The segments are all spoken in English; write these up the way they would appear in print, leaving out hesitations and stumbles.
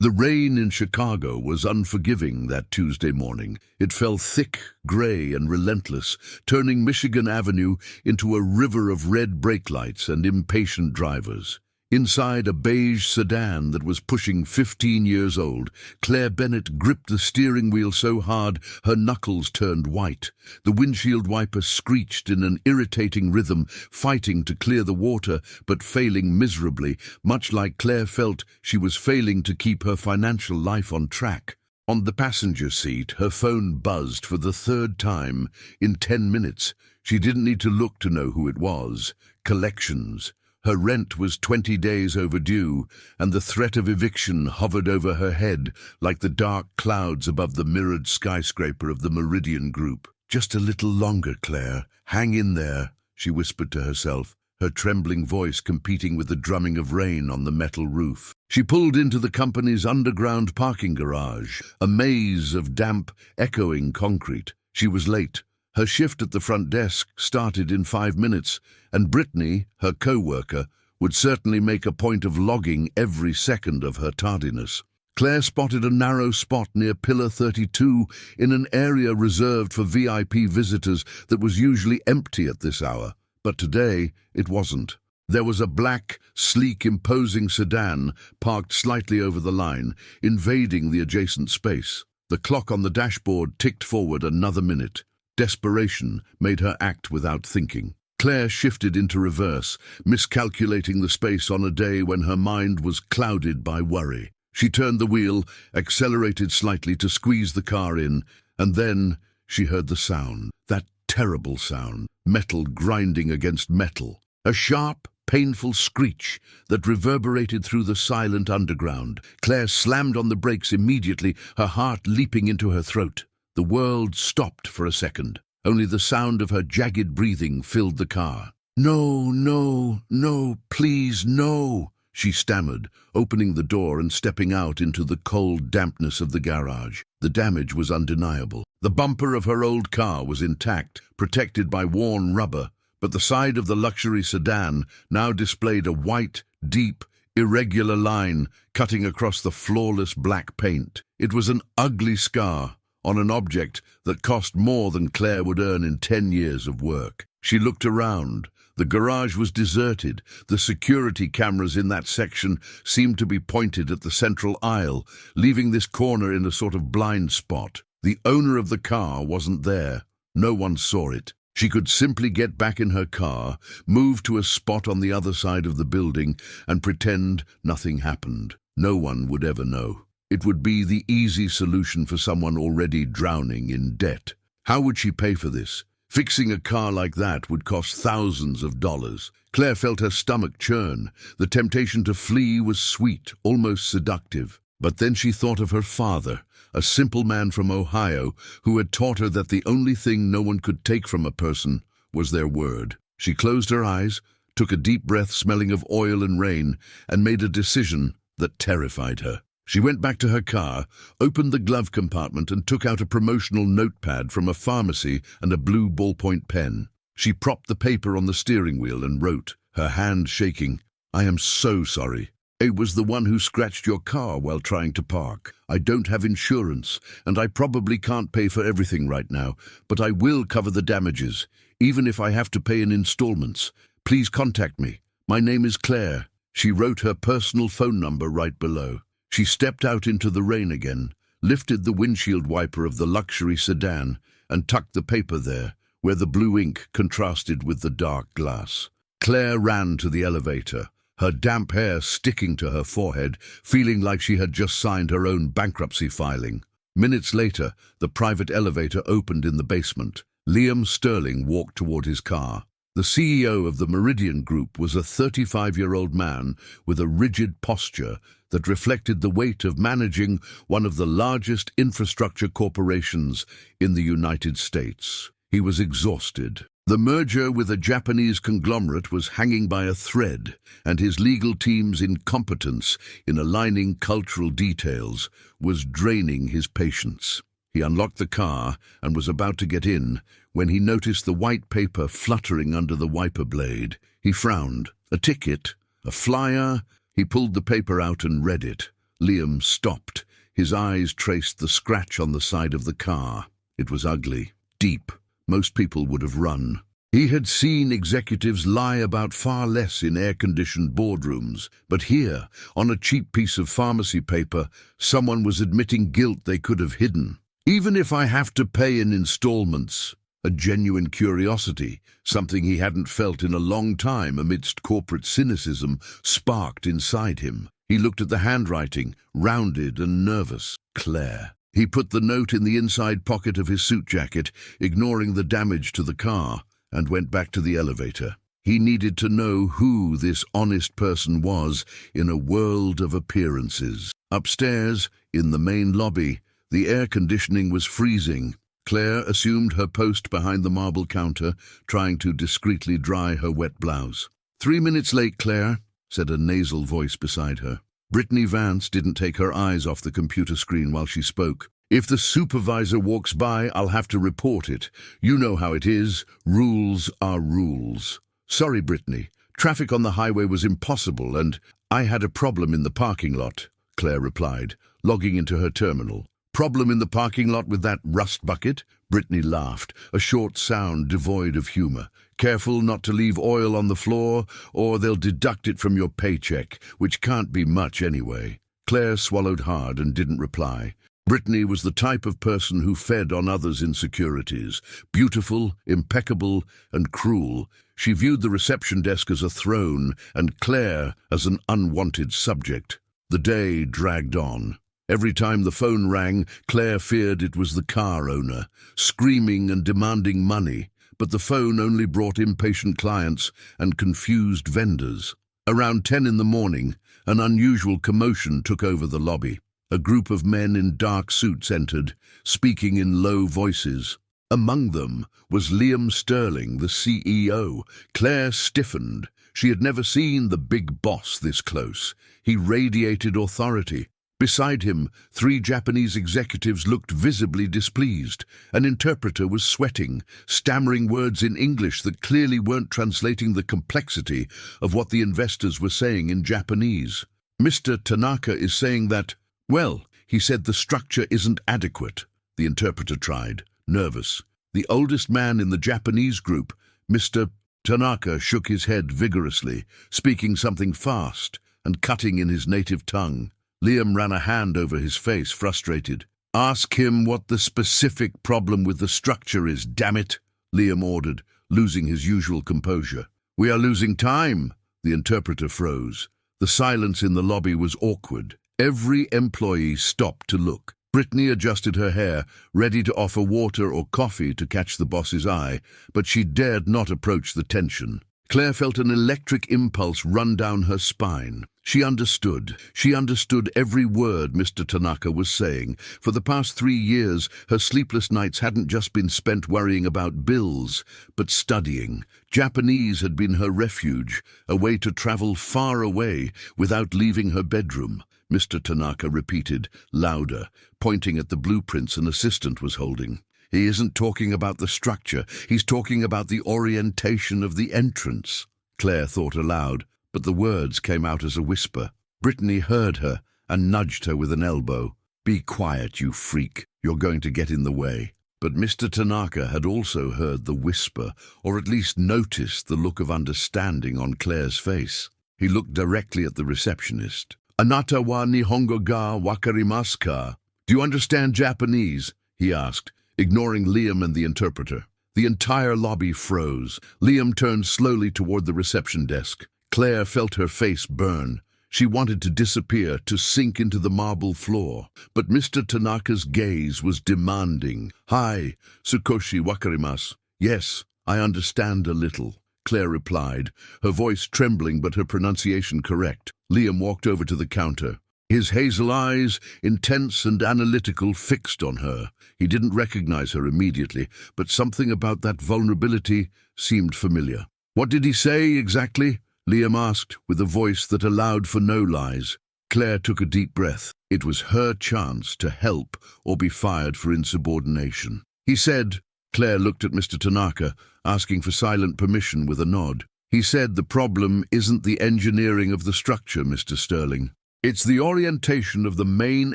The rain in Chicago was unforgiving that Tuesday morning. It fell thick, gray, and relentless, turning Michigan Avenue into a river of red brake lights and impatient drivers. Inside a beige sedan that was pushing 15 years old, Claire Bennett gripped the steering wheel so hard her knuckles turned white. The windshield wiper screeched in an irritating rhythm, fighting to clear the water but failing miserably, much like Claire felt she was failing to keep her financial life on track. On the passenger seat, her phone buzzed for the third time in 10 minutes. She didn't need to look to know who it was. Collections. Her rent was 20 days overdue, and the threat of eviction hovered over her head like the dark clouds above the mirrored skyscraper of the Meridian Group. "Just a little longer, Claire. Hang in there," she whispered to herself, her trembling voice competing with the drumming of rain on the metal roof. She pulled into the company's underground parking garage, a maze of damp, echoing concrete. She was late. Her shift at the front desk started in 5 minutes, and Brittany, her co-worker, would certainly make a point of logging every second of her tardiness. Claire spotted a narrow spot near Pillar 32 in an area reserved for VIP visitors that was usually empty at this hour. But today, it wasn't. There was a black, sleek, imposing sedan parked slightly over the line, invading the adjacent space. The clock on the dashboard ticked forward another minute. Desperation made her act without thinking. Claire shifted into reverse, miscalculating the space on a day when her mind was clouded by worry. She turned the wheel, accelerated slightly to squeeze the car in, and then she heard the sound. That terrible sound, metal grinding against metal. A sharp, painful screech that reverberated through the silent underground. Claire slammed on the brakes immediately, her heart leaping into her throat. The world stopped for a second. Only the sound of her jagged breathing filled the car. "No, no, no, please, no," she stammered, opening the door and stepping out into the cold dampness of the garage. The damage was undeniable. The bumper of her old car was intact, protected by worn rubber, but the side of the luxury sedan now displayed a white, deep, irregular line cutting across the flawless black paint. It was an ugly scar on an object that cost more than Claire would earn in 10 years of work. She looked around. The garage was deserted. The security cameras in that section seemed to be pointed at the central aisle, leaving this corner in a sort of blind spot. The owner of the car wasn't there. No one saw it. She could simply get back in her car, move to a spot on the other side of the building, and pretend nothing happened. No one would ever know. It would be the easy solution for someone already drowning in debt. How would she pay for this? Fixing a car like that would cost thousands of dollars. Claire felt her stomach churn. The temptation to flee was sweet, almost seductive. But then she thought of her father, a simple man from Ohio who had taught her that the only thing no one could take from a person was their word. She closed her eyes, took a deep breath smelling of oil and rain, and made a decision that terrified her. She went back to her car, opened the glove compartment and took out a promotional notepad from a pharmacy and a blue ballpoint pen. She propped the paper on the steering wheel and wrote, her hand shaking, "I am so sorry. I was the one who scratched your car while trying to park. I don't have insurance, and I probably can't pay for everything right now, but I will cover the damages, even if I have to pay in installments. Please contact me. My name is Claire." She wrote her personal phone number right below. She stepped out into the rain again, lifted the windshield wiper of the luxury sedan, and tucked the paper there, where the blue ink contrasted with the dark glass. Claire ran to the elevator, her damp hair sticking to her forehead, feeling like she had just signed her own bankruptcy filing. Minutes later, the private elevator opened in the basement. Liam Sterling walked toward his car. The CEO of the Meridian Group was a 35-year-old man with a rigid posture that reflected the weight of managing one of the largest infrastructure corporations in the United States. He was exhausted. The merger with a Japanese conglomerate was hanging by a thread, and his legal team's incompetence in aligning cultural details was draining his patience. He unlocked the car and was about to get in when he noticed the white paper fluttering under the wiper blade. He frowned. A ticket? A flyer? He pulled the paper out and read it. Liam stopped. His eyes traced the scratch on the side of the car. It was ugly, deep. Most people would have run. He had seen executives lie about far less in air-conditioned boardrooms, but here, on a cheap piece of pharmacy paper, someone was admitting guilt they could have hidden. "Even if I have to pay in installments." A genuine curiosity, something he hadn't felt in a long time amidst corporate cynicism, sparked inside him. He looked at the handwriting, rounded and nervous. Claire. He put the note in the inside pocket of his suit jacket, ignoring the damage to the car, and went back to the elevator. He needed to know who this honest person was in a world of appearances. Upstairs, in the main lobby, the air conditioning was freezing. Claire assumed her post behind the marble counter, trying to discreetly dry her wet blouse. 3 minutes late, Claire," said a nasal voice beside her. Brittany Vance didn't take her eyes off the computer screen while she spoke. "If the supervisor walks by, I'll have to report it. You know how it is. Rules are rules." "Sorry, Brittany. Traffic on the highway was impossible and I had a problem in the parking lot," Claire replied, logging into her terminal. "Problem in the parking lot with that rust bucket?" Brittany laughed, a short sound devoid of humor. "Careful not to leave oil on the floor, or they'll deduct it from your paycheck, which can't be much anyway." Claire swallowed hard and didn't reply. Brittany was the type of person who fed on others' insecurities. Beautiful, impeccable, and cruel, she viewed the reception desk as a throne and Claire as an unwanted subject. The day dragged on. Every time the phone rang, Claire feared it was the car owner, screaming and demanding money, but the phone only brought impatient clients and confused vendors. Around 10 in the morning, an unusual commotion took over the lobby. A group of men in dark suits entered, speaking in low voices. Among them was Liam Sterling, the CEO. Claire stiffened. She had never seen the big boss this close. He radiated authority. Beside him, 3 Japanese executives looked visibly displeased. An interpreter was sweating, stammering words in English that clearly weren't translating the complexity of what the investors were saying in Japanese. "Mr. Tanaka is saying that, well, he said the structure isn't adequate," the interpreter tried, nervous. The oldest man in the Japanese group, Mr. Tanaka, shook his head vigorously, speaking something fast and cutting in his native tongue. Liam ran a hand over his face, frustrated. "Ask him what the specific problem with the structure is, damn it," Liam ordered, losing his usual composure. "We are losing time." The interpreter froze. The silence in the lobby was awkward. Every employee stopped to look. Brittany adjusted her hair, ready to offer water or coffee to catch the boss's eye, but she dared not approach the tension. Claire felt an electric impulse run down her spine. She understood. She understood every word Mr. Tanaka was saying. For the past 3 years, her sleepless nights hadn't just been spent worrying about bills, but studying. Japanese had been her refuge, a way to travel far away without leaving her bedroom. Mr. Tanaka repeated, louder, pointing at the blueprints an assistant was holding. "He isn't talking about the structure. He's talking about the orientation of the entrance." Claire thought aloud, but the words came out as a whisper. Brittany heard her and nudged her with an elbow. "Be quiet, you freak. You're going to get in the way." But Mr. Tanaka had also heard the whisper, or at least noticed the look of understanding on Claire's face. He looked directly at the receptionist. "Anata wa Nihongo ga wakarimasu ka?" "Do you understand Japanese?" he asked, ignoring Liam and the interpreter. The entire lobby froze. Liam turned slowly toward the reception desk. Claire felt her face burn. She wanted to disappear, to sink into the marble floor. But Mr. Tanaka's gaze was demanding. "Hi, Sukoshi wakarimasu." "Yes, I understand a little," Claire replied, her voice trembling but her pronunciation correct. Liam walked over to the counter. His hazel eyes, intense and analytical, fixed on her. He didn't recognize her immediately, but something about that vulnerability seemed familiar. "What did he say exactly?" Liam asked, with a voice that allowed for no lies. Claire took a deep breath. It was her chance to help or be fired for insubordination. "He said," Claire looked at Mr. Tanaka, asking for silent permission with a nod. "He said the problem isn't the engineering of the structure, Mr. Sterling. It's the orientation of the main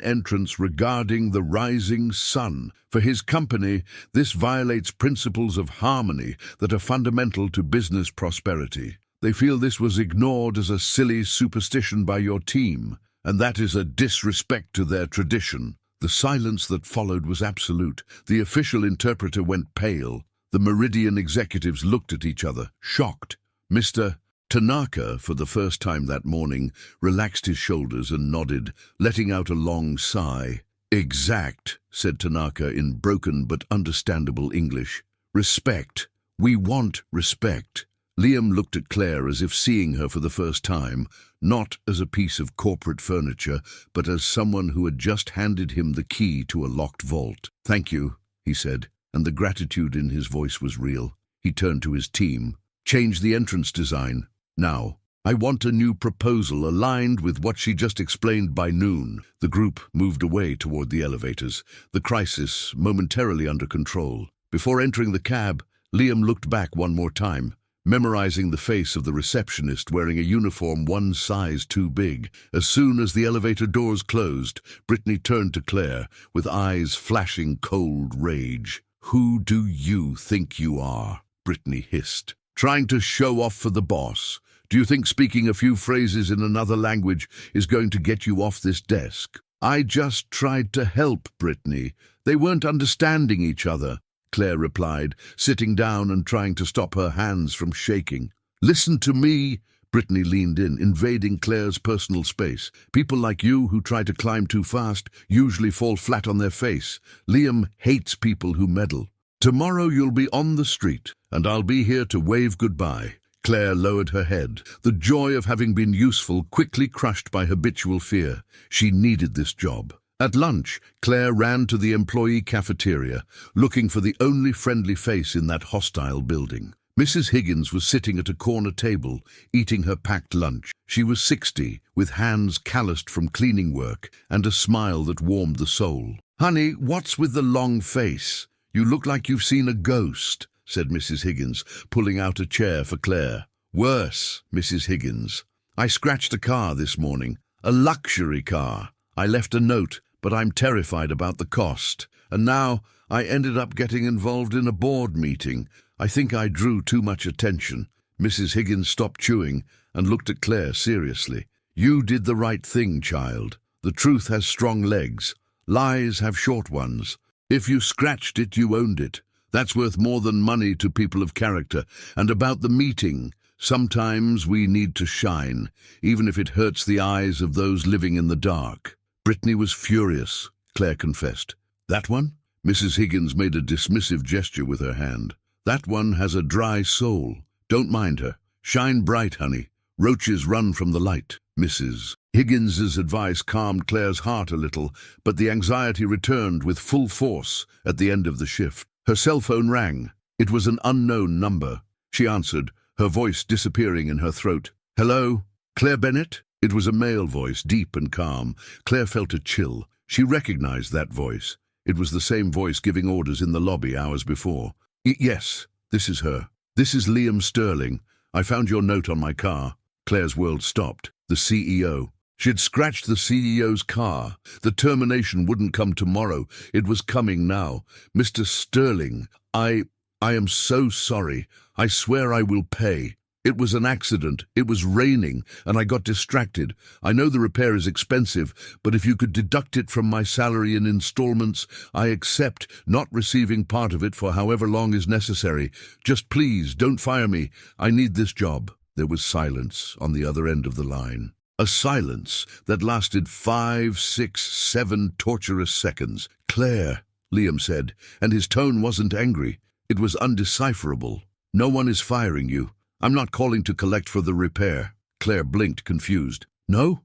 entrance regarding the rising sun. For his company, this violates principles of harmony that are fundamental to business prosperity. They feel this was ignored as a silly superstition by your team, and that is a disrespect to their tradition. The silence that followed was absolute. The official interpreter went pale. The Meridian executives looked at each other, shocked. Mr. Tanaka, for the first time that morning, relaxed his shoulders and nodded, letting out a long sigh. "Exact," said Tanaka in broken but understandable English. "Respect. We want respect." Liam looked at Claire as if seeing her for the first time, not as a piece of corporate furniture, but as someone who had just handed him the key to a locked vault. "Thank you," he said, and the gratitude in his voice was real. He turned to his team. "Change the entrance design. Now, I want a new proposal aligned with what she just explained by noon." The group moved away toward the elevators, the crisis momentarily under control. Before entering the cab, Liam looked back one more time, memorizing the face of the receptionist wearing a uniform one size too big. As soon as the elevator doors closed, Brittany turned to Claire, with eyes flashing cold rage. "Who do you think you are?" Brittany hissed. "Trying to show off for the boss? Do you think speaking a few phrases in another language is going to get you off this desk?" "I just tried to help, Brittany. They weren't understanding each other," Claire replied, sitting down and trying to stop her hands from shaking. "Listen to me." Brittany leaned in, invading Claire's personal space. "People like you who try to climb too fast usually fall flat on their face. Liam hates people who meddle. Tomorrow you'll be on the street, and I'll be here to wave goodbye." Claire lowered her head, the joy of having been useful quickly crushed by habitual fear. She needed this job. At lunch, Claire ran to the employee cafeteria, looking for the only friendly face in that hostile building. Mrs. Higgins was sitting at a corner table, eating her packed lunch. She was 60, with hands calloused from cleaning work, and a smile that warmed the soul. "Honey, what's with the long face? You look like you've seen a ghost," said Mrs. Higgins, pulling out a chair for Claire. "Worse, Mrs. Higgins. I scratched a car this morning, a luxury car. I left a note, but I'm terrified about the cost. And now I ended up getting involved in a board meeting. I think I drew too much attention." Mrs. Higgins stopped chewing and looked at Claire seriously. "You did the right thing, child. The truth has strong legs. Lies have short ones. If you scratched it, you owned it. That's worth more than money to people of character. And about the meeting, sometimes we need to shine, even if it hurts the eyes of those living in the dark." Brittany was furious, Claire confessed. "That one?" Mrs. Higgins made a dismissive gesture with her hand. "That one has a dry soul. Don't mind her. Shine bright, honey. Roaches run from the light." Mrs. Higgins's advice calmed Claire's heart a little, but the anxiety returned with full force at the end of the shift. Her cell phone rang. It was an unknown number. She answered, her voice disappearing in her throat. "Hello? Claire Bennett?" It was a male voice, deep and calm. Claire felt a chill. She recognized that voice. It was the same voice giving orders in the lobby hours before. "Yes, this is her. This is Liam Sterling. I found your note on my car." Claire's world stopped. The CEO. She'd scratched the CEO's car. The termination wouldn't come tomorrow. It was coming now. "Mr. Sterling, I am so sorry. I swear I will pay. It was an accident. It was raining, and I got distracted. I know the repair is expensive, but if you could deduct it from my salary in installments, I accept not receiving part of it for however long is necessary. Just please, don't fire me. I need this job." There was silence on the other end of the line. A silence that lasted 5, 6, 7 torturous seconds. "Claire," Liam said, and his tone wasn't angry. It was undecipherable. "No one is firing you. I'm not calling to collect for the repair." Claire blinked, confused. No,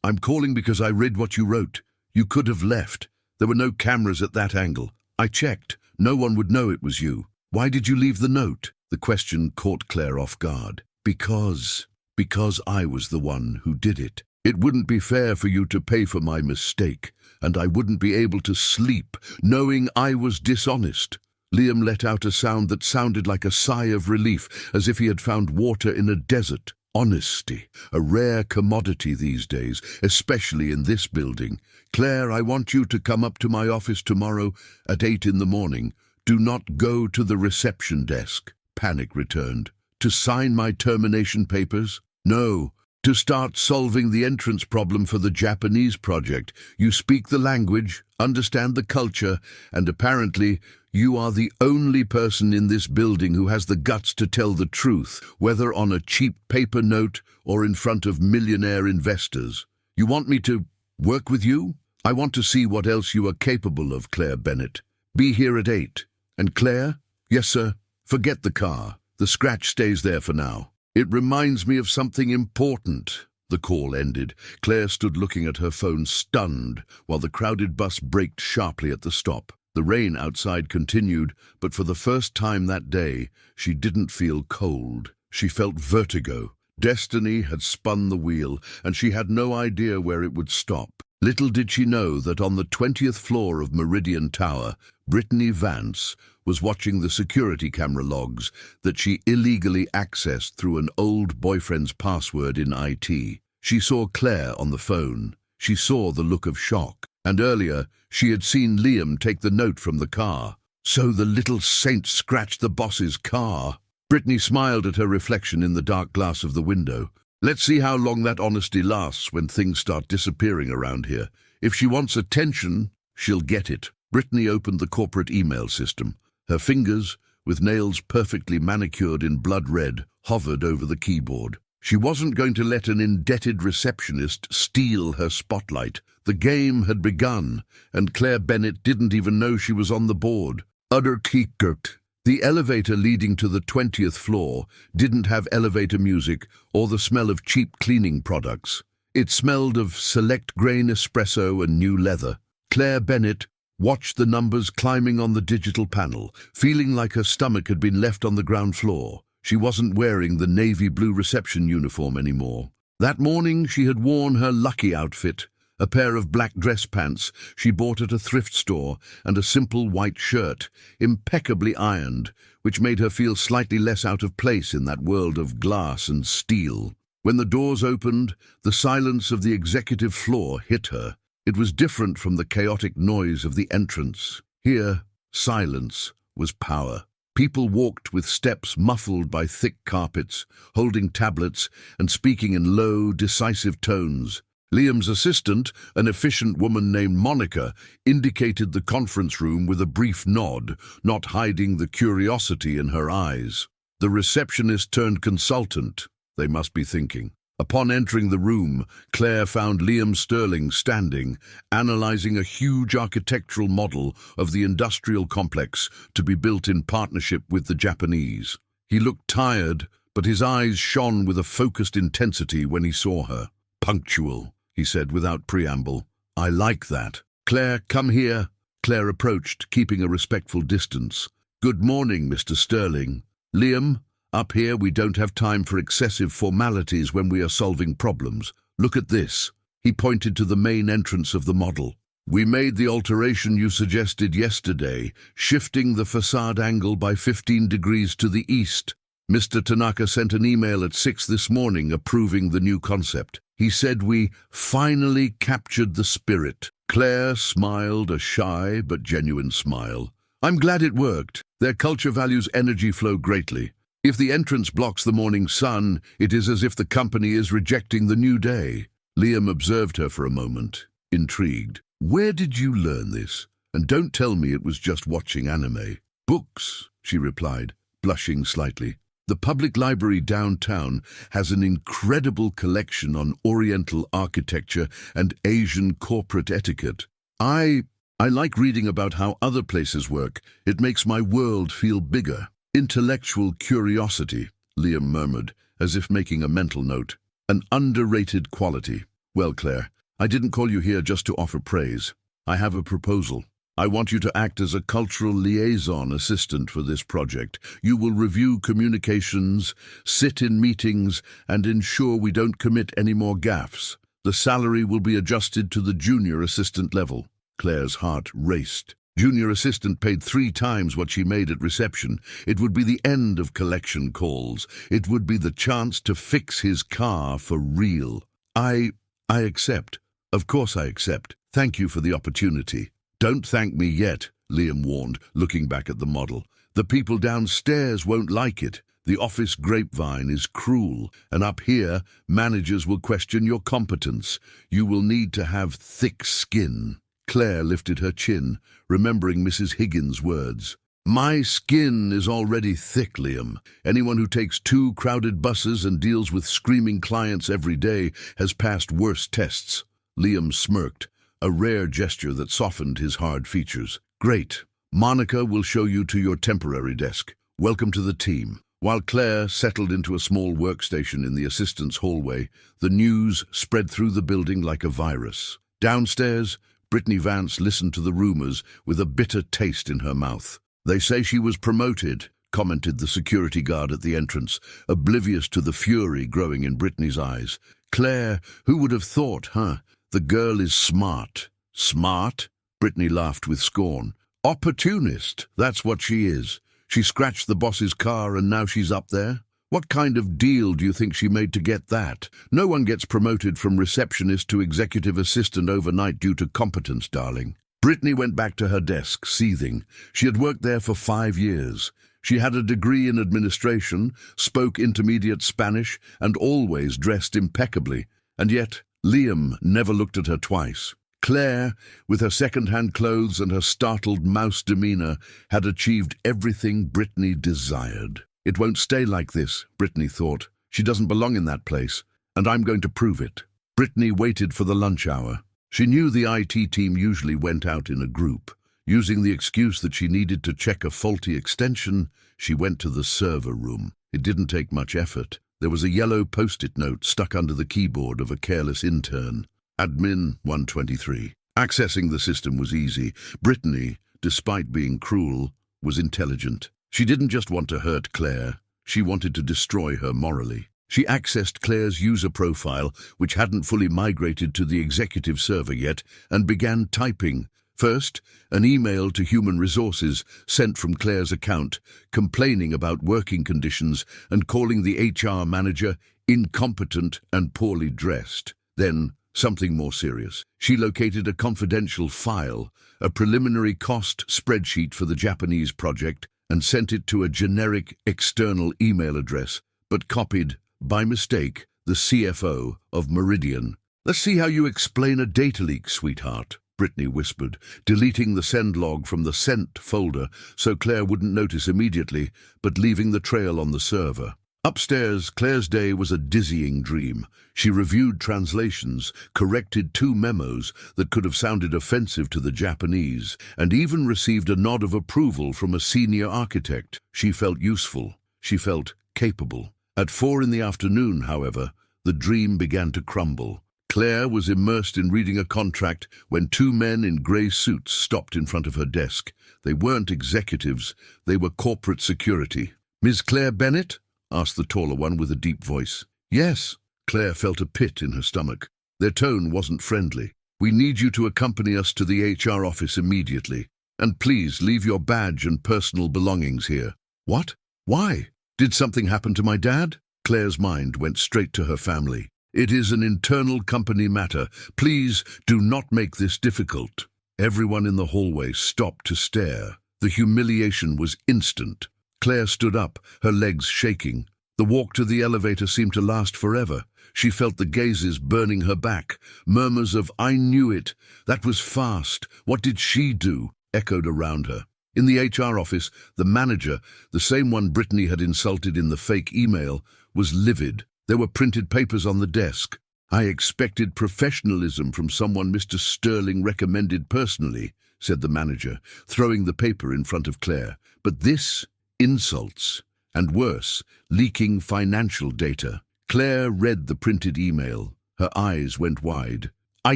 I'm calling because I read what you wrote. You could have left. There were no cameras at that angle. I checked. No one would know it was you. Why did you leave the note?" The question caught Claire off guard. Because I was the one who did it. It wouldn't be fair for you to pay for my mistake, and I wouldn't be able to sleep knowing I was dishonest." Liam let out a sound that sounded like a sigh of relief, as if he had found water in a desert. Honesty, a rare commodity these days, especially in this building. Claire, I want you to come up to my office tomorrow at 8 in the morning. Do not go to the reception desk. Panic returned. To sign my termination papers? No. To start solving the entrance problem for the Japanese project. You speak the language, understand the culture, and apparently you are the only person in this building who has the guts to tell the truth, whether on a cheap paper note or in front of millionaire investors. You want me to work with you? I want to see what else you are capable of, Claire Bennett. Be here at 8. And Claire? Yes, sir. Forget the car. The scratch stays there for now. It reminds me of something important. The call ended. Claire stood looking at her phone, stunned, while the crowded bus braked sharply at the stop. The rain outside continued, but for the first time that day, she didn't feel cold. She felt vertigo. Destiny had spun the wheel, and she had no idea where it would stop. Little did she know that on the 20th floor of Meridian Tower, Brittany Vance was watching the security camera logs that she illegally accessed through an old boyfriend's password in IT. She saw Claire on the phone. She saw the look of shock. And earlier, she had seen Liam take the note from the car. So the little saint scratched the boss's car. Brittany smiled at her reflection in the dark glass of the window. Let's see how long that honesty lasts when things start disappearing around here. If she wants attention, she'll get it. Brittany opened the corporate email system. Her fingers, with nails perfectly manicured in blood red, hovered over the keyboard. She wasn't going to let an indebted receptionist steal her spotlight. The game had begun, and Claire Bennett didn't even know she was on the board. Utter kickert. The elevator leading to the 20th floor didn't have elevator music or the smell of cheap cleaning products. It smelled of select grain espresso and new leather. Claire Bennett watched the numbers climbing on the digital panel, feeling like her stomach had been left on the ground floor. She wasn't wearing the navy blue reception uniform anymore. That morning she had worn her lucky outfit, a pair of black dress pants she bought at a thrift store and a simple white shirt, impeccably ironed, which made her feel slightly less out of place in that world of glass and steel. When the doors opened, the silence of the executive floor hit her. It was different from the chaotic noise of the entrance. Here, silence was power. People walked with steps muffled by thick carpets, holding tablets and speaking in low, decisive tones. Liam's assistant, an efficient woman named Monica, indicated the conference room with a brief nod, not hiding the curiosity in her eyes. The receptionist turned consultant, they must be thinking. Upon entering the room, Claire found Liam Sterling standing, analyzing a huge architectural model of the industrial complex to be built in partnership with the Japanese. He looked tired, but his eyes shone with a focused intensity when he saw her. "Punctual," he said without preamble. "I like that." "Claire, come here." Claire approached, keeping a respectful distance. "Good morning, Mr. Sterling." "Liam, up here we don't have time for excessive formalities when we are solving problems. Look at this." He pointed to the main entrance of the model. "We made the alteration you suggested yesterday, shifting the facade angle by 15 degrees to the east. Mr. Tanaka sent an email at 6 this morning approving the new concept. He said we finally captured the spirit." Claire smiled, a shy but genuine smile. "I'm glad it worked. Their culture values energy flow greatly. If the entrance blocks the morning sun, it is as if the company is rejecting the new day." Liam observed her for a moment, intrigued. "Where did you learn this? And don't tell me it was just watching anime." "Books," she replied, blushing slightly. "The public library downtown has an incredible collection on Oriental architecture and Asian corporate etiquette. I like reading about how other places work. It makes my world feel bigger." "Intellectual curiosity," Liam murmured, as if making a mental note. "An underrated quality. Well, Claire, I didn't call you here just to offer praise. I have a proposal. I want you to act as a cultural liaison assistant for this project. You will review communications, sit in meetings, and ensure we don't commit any more gaffes. The salary will be adjusted to the junior assistant level." Claire's heart raced. Junior assistant paid 3 times what she made at reception. It would be the end of collection calls. It would be the chance to fix his car for real. I accept. Of course I accept. Thank you for the opportunity. Don't thank me yet, Liam warned, looking back at the model. The people downstairs won't like it. The office grapevine is cruel, and up here, managers will question your competence. You will need to have thick skin. Claire lifted her chin, remembering Mrs. Higgins' words. My skin is already thick, Liam. Anyone who takes 2 crowded buses and deals with screaming clients every day has passed worse tests. Liam smirked, a rare gesture that softened his hard features. Great. Monica will show you to your temporary desk. Welcome to the team. While Claire settled into a small workstation in the assistant's hallway, the news spread through the building like a virus. Downstairs, Brittany Vance listened to the rumors with a bitter taste in her mouth. They say she was promoted, commented the security guard at the entrance, oblivious to the fury growing in Brittany's eyes. Claire, who would have thought, huh? The girl is smart. Smart? Brittany laughed with scorn. Opportunist, that's what she is. She scratched the boss's car and now she's up there? What kind of deal do you think she made to get that? No one gets promoted from receptionist to executive assistant overnight due to competence, darling. Brittany went back to her desk, seething. She had worked there for 5 years. She had a degree in administration, spoke intermediate Spanish, and always dressed impeccably. And yet, Liam never looked at her twice. Claire, with her second-hand clothes and her startled mouse demeanor, had achieved everything Brittany desired. It won't stay like this, Brittany thought. She doesn't belong in that place, and I'm going to prove it. Brittany waited for the lunch hour. She knew the IT team usually went out in a group. Using the excuse that she needed to check a faulty extension, she went to the server room. It didn't take much effort. There was a yellow post-it note stuck under the keyboard of a careless intern. Admin 123. Accessing the system was easy. Brittany, despite being cruel, was intelligent. She didn't just want to hurt Claire, she wanted to destroy her morally. She accessed Claire's user profile, which hadn't fully migrated to the executive server yet, and began typing. First, an email to Human Resources sent from Claire's account, complaining about working conditions and calling the HR manager incompetent and poorly dressed. Then, something more serious. She located a confidential file, a preliminary cost spreadsheet for the Japanese project, and sent it to a generic external email address, but copied, by mistake, the CFO of Meridian. Let's see how you explain a data leak, sweetheart, Brittany whispered, deleting the send log from the sent folder so Claire wouldn't notice immediately, but leaving the trail on the server. Upstairs, Claire's day was a dizzying dream. She reviewed translations, corrected 2 memos that could have sounded offensive to the Japanese, and even received a nod of approval from a senior architect. She felt useful. She felt capable. At 4 in the afternoon, however, the dream began to crumble. Claire was immersed in reading a contract when 2 men in grey suits stopped in front of her desk. They weren't executives. They were corporate security. Ms. Claire Bennett? Asked the taller one with a deep voice. Yes. Claire felt a pit in her stomach. Their tone wasn't friendly. We need you to accompany us to the HR office immediately. And please leave your badge and personal belongings here. What? Why? Did something happen to my dad? Claire's mind went straight to her family. It is an internal company matter. Please do not make this difficult. Everyone in the hallway stopped to stare. The humiliation was instant. Claire stood up, her legs shaking. The walk to the elevator seemed to last forever. She felt the gazes burning her back. Murmurs of, "I knew it. That was fast. What did she do?" echoed around her. In the HR office, the manager, the same one Brittany had insulted in the fake email, was livid. There were printed papers on the desk. "I expected professionalism from someone Mr. Sterling recommended personally," said the manager, throwing the paper in front of Claire. "But this... insults. And worse, leaking financial data." Claire read the printed email. Her eyes went wide. "I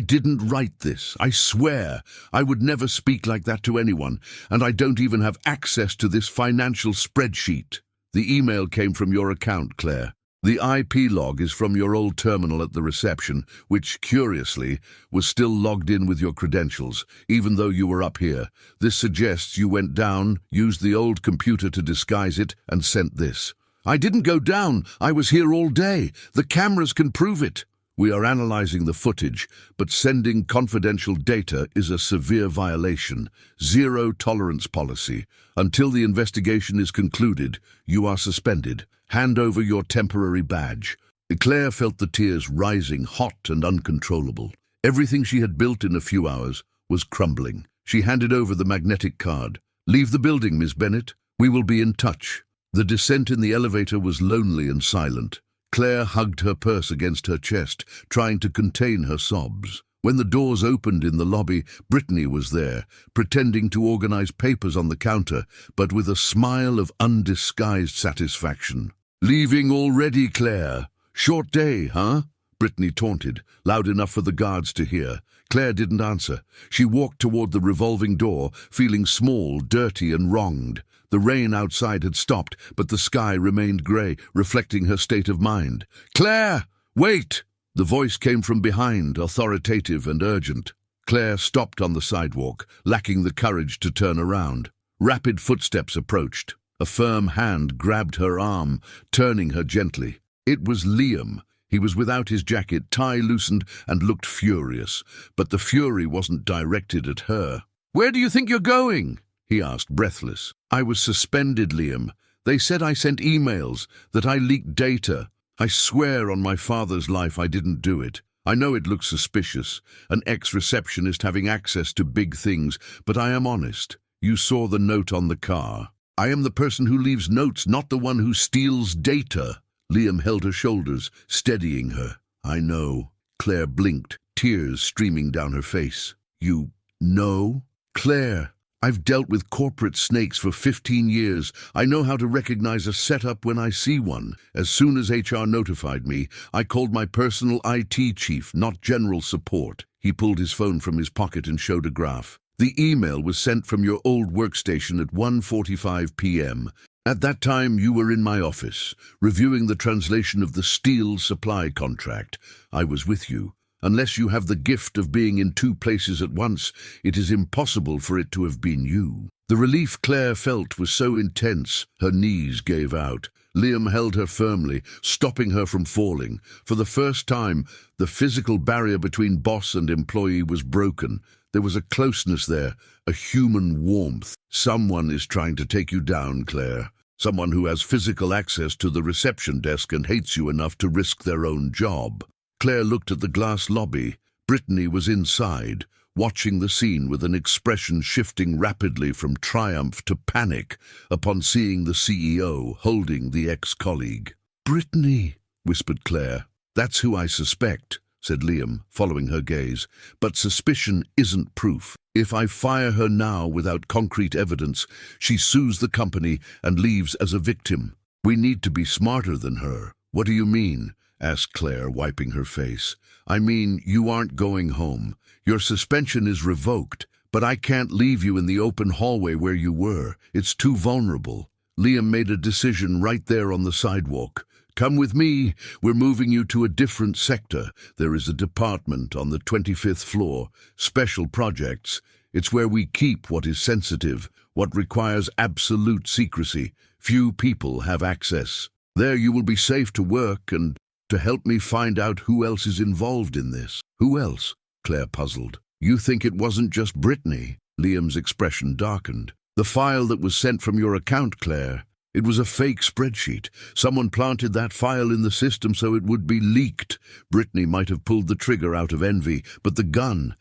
didn't write this. I swear. I would never speak like that to anyone, and I don't even have access to this financial spreadsheet." "The email came from your account, Claire." The IP log is from your old terminal at the reception, which, curiously, was still logged in with your credentials, even though you were up here. This suggests you went down, used the old computer to disguise it, and sent this. I didn't go down. I was here all day. The cameras can prove it. We are analyzing the footage, but sending confidential data is a severe violation. Zero tolerance policy. Until the investigation is concluded, you are suspended. Hand over your temporary badge. Claire felt the tears rising, hot and uncontrollable. Everything she had built in a few hours was crumbling. She handed over the magnetic card. Leave the building, Miss Bennett. We will be in touch. The descent in the elevator was lonely and silent. Claire hugged her purse against her chest, trying to contain her sobs. When the doors opened in the lobby, Brittany was there, pretending to organize papers on the counter, but with a smile of undisguised satisfaction. Leaving already, Claire? Short day, huh? Brittany taunted, loud enough for the guards to hear. Claire didn't answer. She walked toward the revolving door, feeling small, dirty, and wronged. The rain outside had stopped, but the sky remained grey, reflecting her state of mind. Claire! Wait! The voice came from behind, authoritative and urgent. Claire stopped on the sidewalk, lacking the courage to turn around. Rapid footsteps approached. A firm hand grabbed her arm, turning her gently. It was Liam. He was without his jacket, tie loosened, and looked furious. But the fury wasn't directed at her. Where do you think you're going? He asked, breathless. I was suspended, Liam. They said I sent emails, that I leaked data. I swear on my father's life I didn't do it. I know it looks suspicious, an ex-receptionist having access to big things, but I am honest. You saw the note on the car. I am the person who leaves notes, not the one who steals data. Liam held her shoulders, steadying her. I know. Claire blinked, tears streaming down her face. You know? Claire, I've dealt with corporate snakes for 15 years. I know how to recognize a setup when I see one. As soon as HR notified me, I called my personal IT chief, not general support. He pulled his phone from his pocket and showed a graph. The email was sent from your old workstation at 1:45 p.m. At that time, you were in my office, reviewing the translation of the steel supply contract. I was with you. Unless you have the gift of being in two places at once, it is impossible for it to have been you. The relief Claire felt was so intense, her knees gave out. Liam held her firmly, stopping her from falling. For the first time, the physical barrier between boss and employee was broken. There was a closeness there, a human warmth. Someone is trying to take you down, Claire. Someone who has physical access to the reception desk and hates you enough to risk their own job. Claire looked at the glass lobby. Brittany was inside, watching the scene with an expression shifting rapidly from triumph to panic upon seeing the CEO holding the ex-colleague. Brittany, whispered Claire. That's who I suspect, said Liam, following her gaze. But suspicion isn't proof. If I fire her now without concrete evidence, she sues the company and leaves as a victim. We need to be smarter than her. What do you mean? Asked Claire, wiping her face. I mean, you aren't going home. Your suspension is revoked, but I can't leave you in the open hallway where you were. It's too vulnerable. Liam made a decision right there on the sidewalk. Come with me. We're moving you to a different sector. There is a department on the 25th floor. Special projects. It's where we keep what is sensitive, what requires absolute secrecy. Few people have access. There you will be safe to work and to help me find out who else is involved in this. Who else? Claire puzzled. You think it wasn't just Brittany? Liam's expression darkened. The file that was sent from your account, Claire. It was a fake spreadsheet. Someone planted that file in the system so it would be leaked. Brittany might have pulled the trigger out of envy, but the gun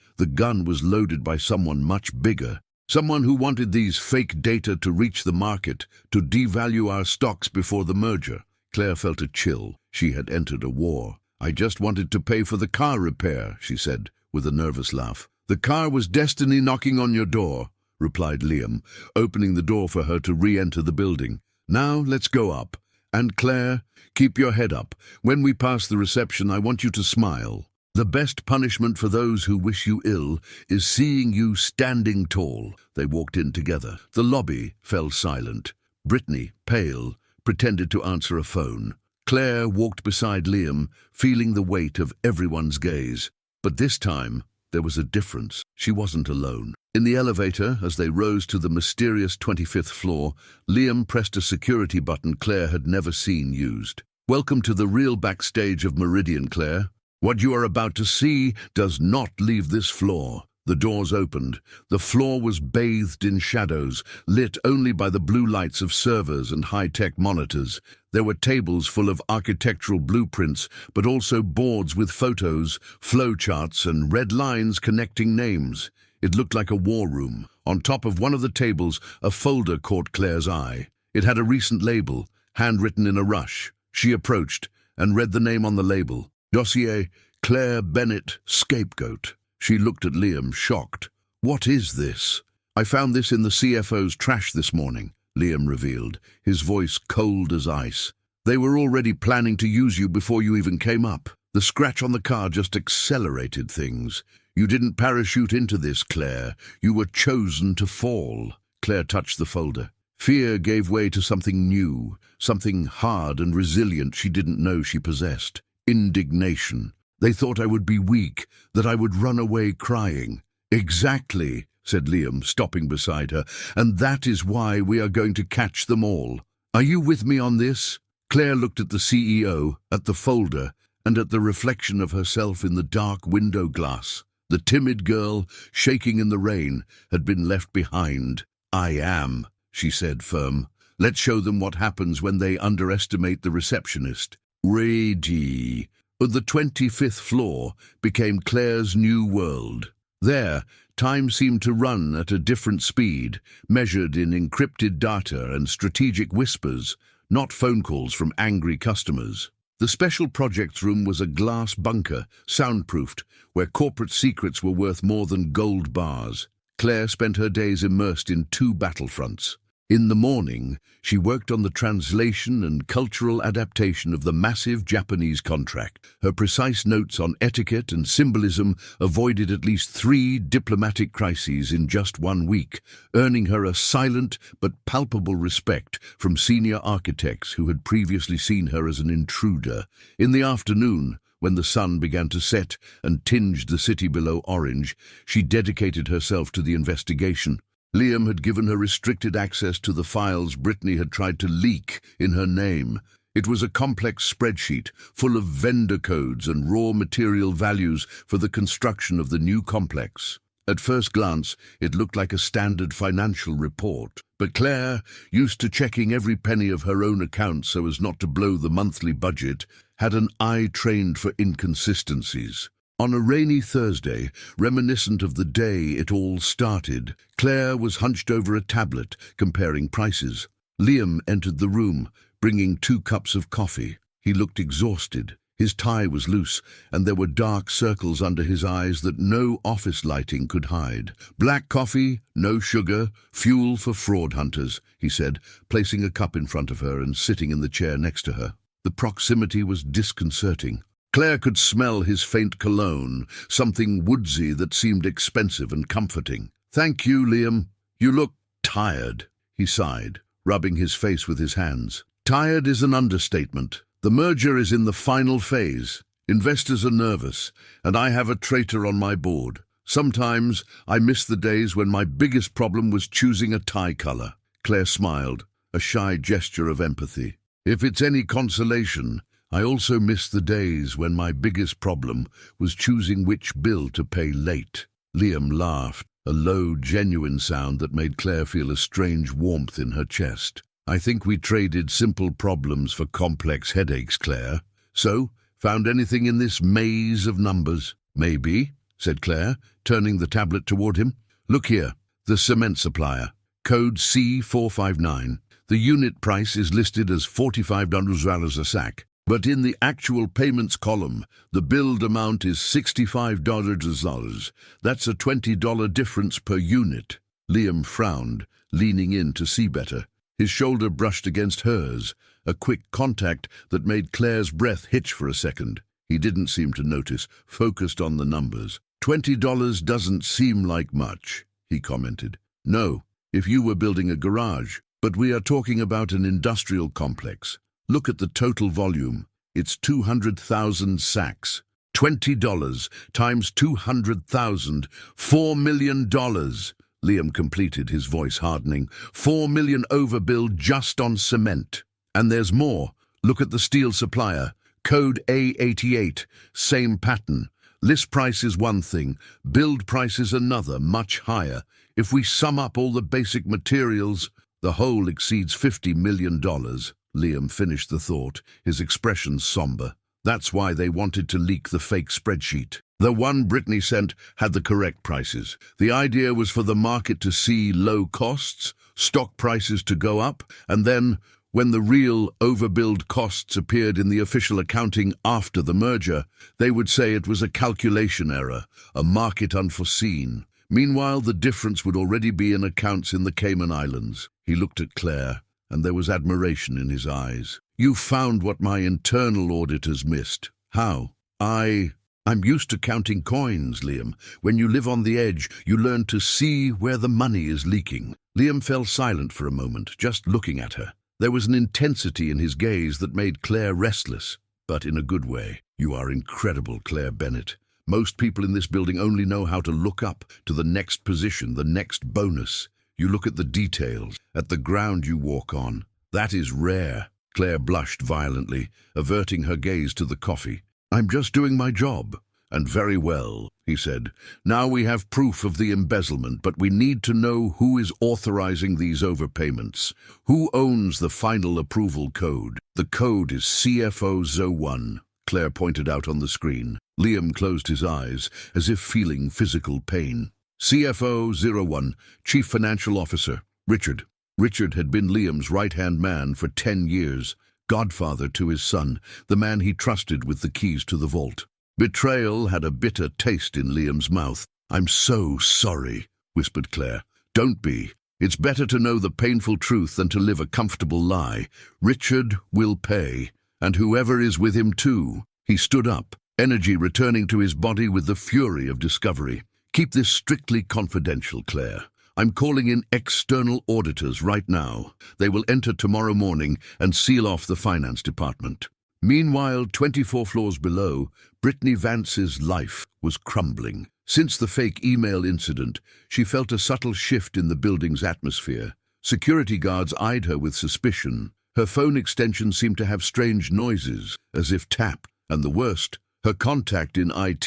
was loaded by someone much bigger. Someone who wanted these fake data to reach the market, to devalue our stocks before the merger. Claire felt a chill. She had entered a war. I just wanted to pay for the car repair, she said, with a nervous laugh. The car was destiny knocking on your door, replied Liam, opening the door for her to re-enter the building. Now let's go up. And Claire, keep your head up. When we pass the reception, I want you to smile. The best punishment for those who wish you ill is seeing you standing tall. They walked in together. The lobby fell silent. Brittany, pale, pretended to answer a phone. Claire walked beside Liam, feeling the weight of everyone's gaze. But this time, there was a difference. She wasn't alone. In the elevator, as they rose to the mysterious 25th floor, Liam pressed a security button Claire had never seen used. "Welcome to the real backstage of Meridian, Claire. What you are about to see does not leave this floor." The doors opened. The floor was bathed in shadows, lit only by the blue lights of servers and high-tech monitors. There were tables full of architectural blueprints, but also boards with photos, flowcharts, and red lines connecting names. It looked like a war room. On top of one of the tables, a folder caught Claire's eye. It had a recent label, handwritten in a rush. She approached and read the name on the label. Dossier, Claire Bennett, Scapegoat. She looked at Liam, shocked. "What is this?" "I found this in the CFO's trash this morning," Liam revealed, his voice cold as ice. "They were already planning to use you before you even came up. The scratch on the car just accelerated things. You didn't parachute into this, Claire. You were chosen to fall." Claire touched the folder. Fear gave way to something new, something hard and resilient she didn't know she possessed. Indignation. "They thought I would be weak, that I would run away crying." "Exactly," said Liam, stopping beside her, "and that is why we are going to catch them all. Are you with me on this?" Claire looked at the CEO, at the folder, and at the reflection of herself in the dark window glass. The timid girl, shaking in the rain, had been left behind. "I am," she said, firm. "Let's show them what happens when they underestimate the receptionist." Ready. The 25th floor became Claire's new world. There, time seemed to run at a different speed, measured in encrypted data and strategic whispers, not phone calls from angry customers. The special projects room was a glass bunker, soundproofed, where corporate secrets were worth more than gold bars. Claire spent her days immersed in two battlefronts. In the morning, she worked on the translation and cultural adaptation of the massive Japanese contract. Her precise notes on etiquette and symbolism avoided at least 3 diplomatic crises in just 1 week, earning her a silent but palpable respect from senior architects who had previously seen her as an intruder. In the afternoon, when the sun began to set and tinged the city below orange, she dedicated herself to the investigation. Liam had given her restricted access to the files Brittany had tried to leak in her name. It was a complex spreadsheet full of vendor codes and raw material values for the construction of the new complex. At first glance, it looked like a standard financial report. But Claire, used to checking every penny of her own account so as not to blow the monthly budget, had an eye trained for inconsistencies. On a rainy Thursday, reminiscent of the day it all started, Claire was hunched over a tablet, comparing prices. Liam entered the room, bringing 2 cups of coffee. He looked exhausted. His tie was loose, and there were dark circles under his eyes that no office lighting could hide. "Black coffee, no sugar, fuel for fraud hunters," he said, placing a cup in front of her and sitting in the chair next to her. The proximity was disconcerting. Claire could smell his faint cologne, something woodsy that seemed expensive and comforting. "Thank you, Liam. You look tired," he sighed, rubbing his face with his hands. "Tired is an understatement. The merger is in the final phase. Investors are nervous, and I have a traitor on my board. Sometimes I miss the days when my biggest problem was choosing a tie color." Claire smiled, a shy gesture of empathy. "If it's any consolation, I also miss the days when my biggest problem was choosing which bill to pay late." Liam laughed, a low, genuine sound that made Claire feel a strange warmth in her chest. "I think we traded simple problems for complex headaches, Claire. So, found anything in this maze of numbers?" "Maybe," said Claire, turning the tablet toward him. "Look here, the cement supplier. Code C459. The unit price is listed as $45 a sack. But in the actual payments column, the billed amount is $65. That's a $20 difference per unit." Liam frowned, leaning in to see better. His shoulder brushed against hers, a quick contact that made Claire's breath hitch for a second. He didn't seem to notice, focused on the numbers. $20 doesn't seem like much," he commented. "No, if you were building a garage. But we are talking about an industrial complex. Look at the total volume. It's 200,000 sacks. $20 times 200,000. $4 million. Liam completed, his voice hardening. 4 million overbilled just on cement. And there's more. Look at the steel supplier. Code A88. Same pattern. List price is one thing. Build price is another, much higher. If we sum up all the basic materials, the whole exceeds $50 million. Liam finished the thought, his expression somber. That's why they wanted to leak the fake spreadsheet. The one Brittany sent had the correct prices. The idea was for the market to see low costs, stock prices to go up, and then, when the real overbilled costs appeared in the official accounting after the merger, they would say it was a calculation error, a market unforeseen. Meanwhile, the difference would already be in accounts in the Cayman Islands. He looked at Claire, and there was admiration in his eyes. You found what my internal auditors missed. How? I'm used to counting coins, Liam. When you live on the edge, you learn to see where the money is leaking. Liam fell silent for a moment, just looking at her. There was an intensity in his gaze that made Claire restless, but in a good way. You are incredible, Claire Bennett. Most people in this building only know how to look up to the next position, the next bonus. You look at the details, at the ground you walk on. That is rare. Claire blushed violently, averting her gaze to the coffee. I'm just doing my job. And very well, he said. Now we have proof of the embezzlement, but we need to know who is authorizing these overpayments. Who owns the final approval code? The code is CFO01, Claire pointed out on the screen. Liam closed his eyes, as if feeling physical pain. CFO01, Chief Financial Officer, Richard. Richard had been Liam's right-hand man for 10 years, godfather to his son, the man he trusted with the keys to the vault. Betrayal had a bitter taste in Liam's mouth. I'm so sorry, whispered Claire. Don't be. It's better to know the painful truth than to live a comfortable lie. Richard will pay, and whoever is with him too. He stood up, energy returning to his body with the fury of discovery. Keep this strictly confidential, Claire. I'm calling in external auditors right now. They will enter tomorrow morning and seal off the finance department. Meanwhile, 24 floors below, Brittany Vance's life was crumbling. Since the fake email incident, she felt a subtle shift in the building's atmosphere. Security guards eyed her with suspicion. Her phone extension seemed to have strange noises, as if tapped. And the worst, her contact in IT,